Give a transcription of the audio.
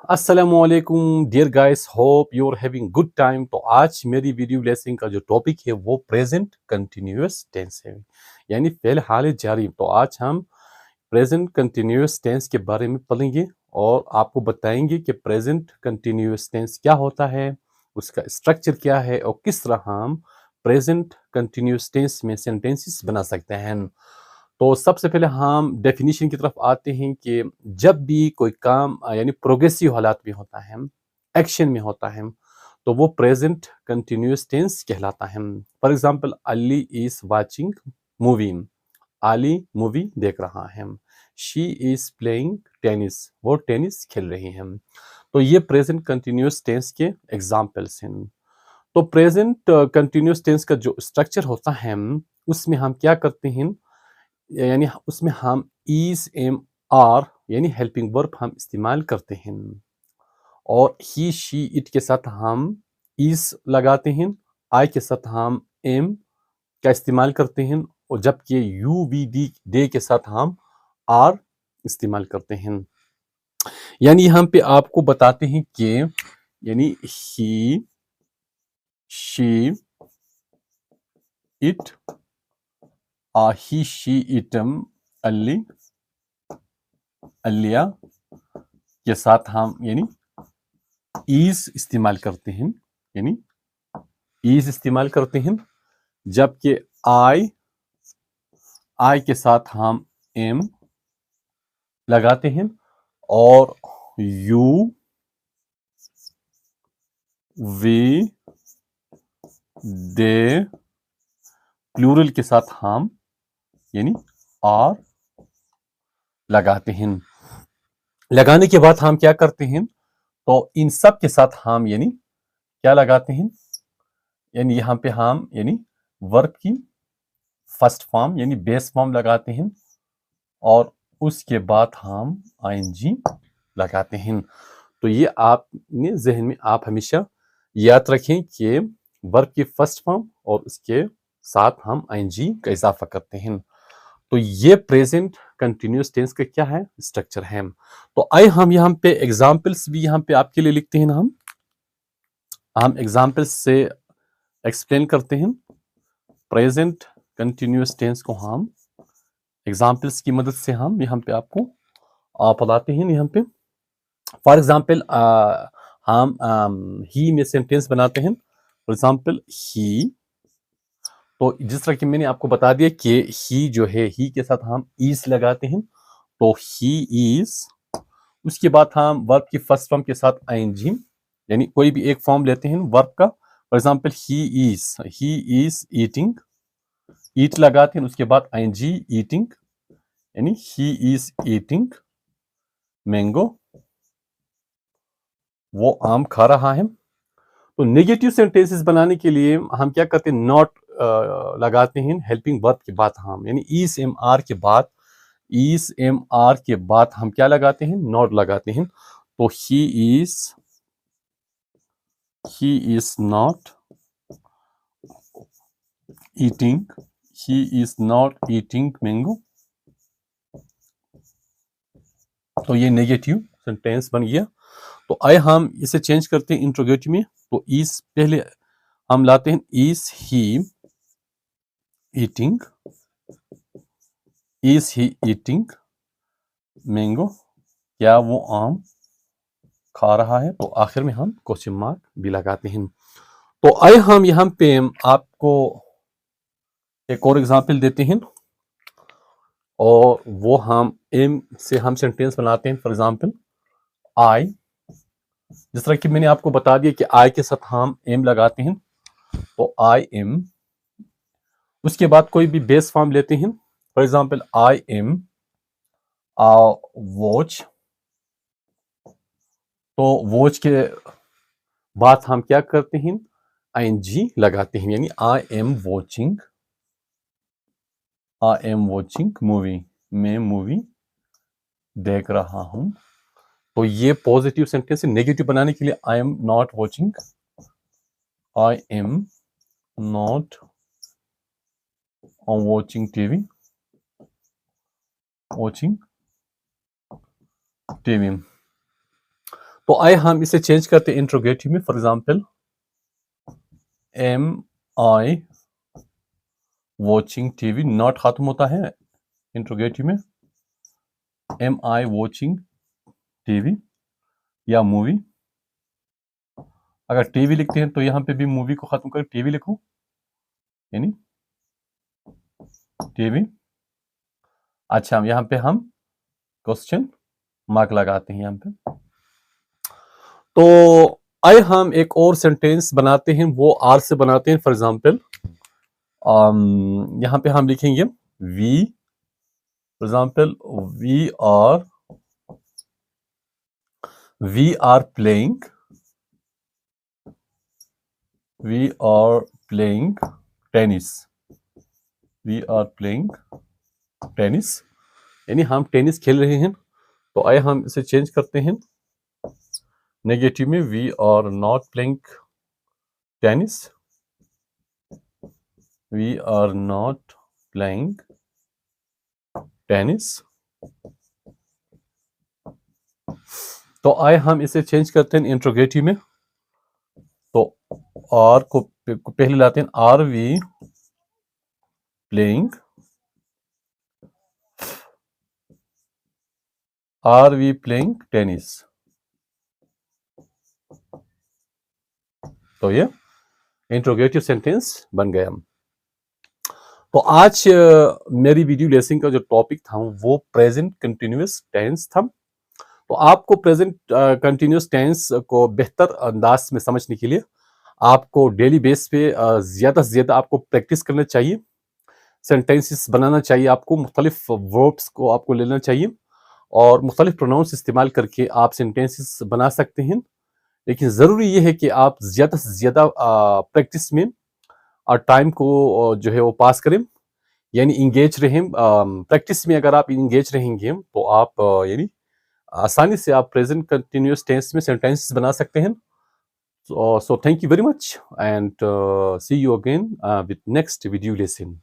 अस्सलामुअलैकुम dear guys, hope you are having good time. तो आज मेरी वीडियो लेसन का जो टॉपिक है वो प्रेजेंट कंटिन्यूअस टेंस है, यानी फेल हाल जारी। तो आज हम प्रेजेंट कंटिन्यूअस टेंस के बारे में पढ़ेंगे और आपको बताएंगे कि प्रेजेंट कंटिन्यूअस टेंस क्या होता है, उसका स्ट्रक्चर क्या है और किस तरह हम प्रेजेंट कंटिन्यूअस टेंस में सेंटेंसेस बना सकते हैं। तो सबसे पहले हम डेफिनेशन की तरफ आते हैं कि जब भी कोई काम यानी प्रोग्रेसिव हालात में होता है, एक्शन में होता है, तो वो प्रेजेंट कंटिन्यूअस टेंस कहलाता है। For example, Ali is watching movie. Ali movie देख रहा है। शी इज प्लेइंग टेनिस, वो टेनिस खेल रही हैं। तो ये प्रेजेंट कंटिन्यूअस टेंस के एग्जाम्पल्स हैं। तो प्रेजेंट कंटिन्यूअस टेंस का जो स्ट्रक्चर होता है उसमें हम क्या करते हैं, यानी उसमें हम इज एम आर यानी हेल्पिंग वर्ब हम इस्तेमाल करते हैं और ही शी इट के साथ हम इज लगाते हैं, आई के साथ हम एम का इस्तेमाल करते हैं और जबकि यू वी डी डे के साथ हम आर इस्तेमाल करते हैं। यानी यहाँ पे आपको बताते हैं कि यानी he she it he she इटम अली अलिया के साथ हम यानी ईज इस्तेमाल करते हैं, यानी ईज इस्तेमाल करते हैं, जबकि आई आई के साथ हम एम लगाते हैं और यू वी दे प्लूरल के साथ हम यानी आर लगाते हैं। लगाने के बाद हम क्या करते हैं, तो इन सब के साथ हम यानी क्या लगाते हैं, यानी यहाँ पे हम यानी वर्ब की फर्स्ट फॉर्म यानी बेस फॉर्म लगाते हैं और उसके बाद हम आईएनजी लगाते हैं। तो ये आपने जहन में आप हमेशा याद रखें कि वर्ब की फर्स्ट फॉर्म और उसके साथ हम आईएनजी का इजाफा करते हैं। तो ये प्रेजेंट कंटिन्यूअस टेंस का क्या है, स्ट्रक्चर है। तो आइए हम यहाँ पे एग्जाम्पल्स भी यहाँ पे आपके लिए लिखते हैं ना, हम एग्जाम्पल्स से एक्सप्लेन करते हैं प्रेजेंट कंटिन्यूअस टेंस को। हम एग्जाम्पल्स की मदद से हम यहाँ पे आपको बताते हैं। यहाँ पे फॉर एग्जाम्पल हम ही में सेंटेंस बनाते हैं। फॉर एग्जाम्पल ही, तो जिस तरह की मैंने आपको बता दिया कि ही जो है ही के साथ हम इज लगाते हैं, तो ही इज। उसके बाद हम वर्ब की फर्स्ट फॉर्म के साथ आईएनजी यानी कोई भी एक फॉर्म लेते हैं वर्ब का। For example he is eating, eat लगाते हैं, उसके बाद आईएनजी ईटिंग यानी ही इज ईटिंग मैंगो, वो आम खा रहा है। तो नेगेटिव सेंटेंसेस बनाने के लिए हम क्या करते हैं, नॉट लगाते हैं हेल्पिंग वर्ब के बाद हम यानी ईज एम आर के बाद, ईज एम आर के बाद हम क्या लगाते हैं, नॉट लगाते हैं। तो he is not eating, he is not eating mango. तो ये नेगेटिव सेंटेंस बन गया। तो आए हम इसे चेंज करते हैं इंट्रोगेटिव में। तो इज पहले हम लाते हैं, is he eating, is he eating mango, क्या वो आम खा रहा है। तो आखिर में हम क्वेश्चन मार्क भी लगाते हैं। तो आए हम यहाँ पे आपको एक और एग्जांपल देते हैं और वो हम एम से हम सेंटेंस बनाते हैं। फॉर एग्जांपल आई, जिस तरह कि मैंने आपको बता दिया कि आई के साथ हम एम लगाते हैं, तो आई एम। उसके बाद कोई भी बेस फॉर्म लेते हैं। For example I am watch, तो वॉच के बाद हम क्या करते हैं, आईएनजी लगाते हैं यानी आई एम वॉचिंग मूवी, मैं मूवी देख रहा हूं। तो ये पॉजिटिव सेंटेंस है। नेगेटिव बनाने के लिए I am not watching, I am not watching TV, watching TV. तो आइए हम इसे चेंज करते हैं इंट्रोगेटिव में। For example, am I watching TV, not खत्म होता है इंट्रोगेटिव में। एम आई वॉचिंग टीवी या मूवी। अगर टीवी लिखते हैं तो यहाँ पे भी मूवी को खत्म कर टीवी लिखो, यानी टीवी। अच्छा, यहाँ पे हम क्वेश्चन मार्क लगाते हैं यहाँ पे। तो आइए हम एक और सेंटेंस बनाते हैं, वो आर से बनाते हैं। फॉर एग्जांपल, यहाँ पे हम लिखेंगे we, for example we are playing tennis. We are playing tennis, यानी हम टेनिस खेल रहे हैं। तो आइए हम इसे चेंज करते हैं नेगेटिव में, we are not playing tennis. We are not playing tennis. तो आइए हम इसे चेंज करते हैं इंट्रोगेटिव में। तो आर को पहले लाते हैं, आर वी प्लेइंग टेनिस। तो ये इंट्रोगेटिव सेंटेंस बन गया। तो आज मेरी वीडियो लेसन का जो टॉपिक था वो प्रेजेंट कंटिन्यूअस टेंस था। तो आपको प्रेजेंट कंटिन्यूअस टेंस को बेहतर अंदाज में समझने के लिए आपको डेली बेस पे ज़्यादा से ज़्यादा आपको प्रैक्टिस करना चाहिए। सेंटेंसेस बनाना चाहिए, आपको मुख्तलिफ वर्ब्स को आपको लेना चाहिए और मुख्तलिफ प्रोनाउंस इस्तेमाल करके आप सेंटेंसेस बना सकते हैं। लेकिन ज़रूरी ये है कि आप ज़्यादा से ज़्यादा प्रैक्टिस में और टाइम को जो है वो पास करें, यानी इंगेज रहें। प्रैक्टिस में अगर आप इंगेज रहेंगे तो आप यानी आसानी से आप प्रेजेंट कंटिन्यूअस टेंस में सेंटेंसेस बना सकते हैं। So thank you very much, and see you again with next video lesson.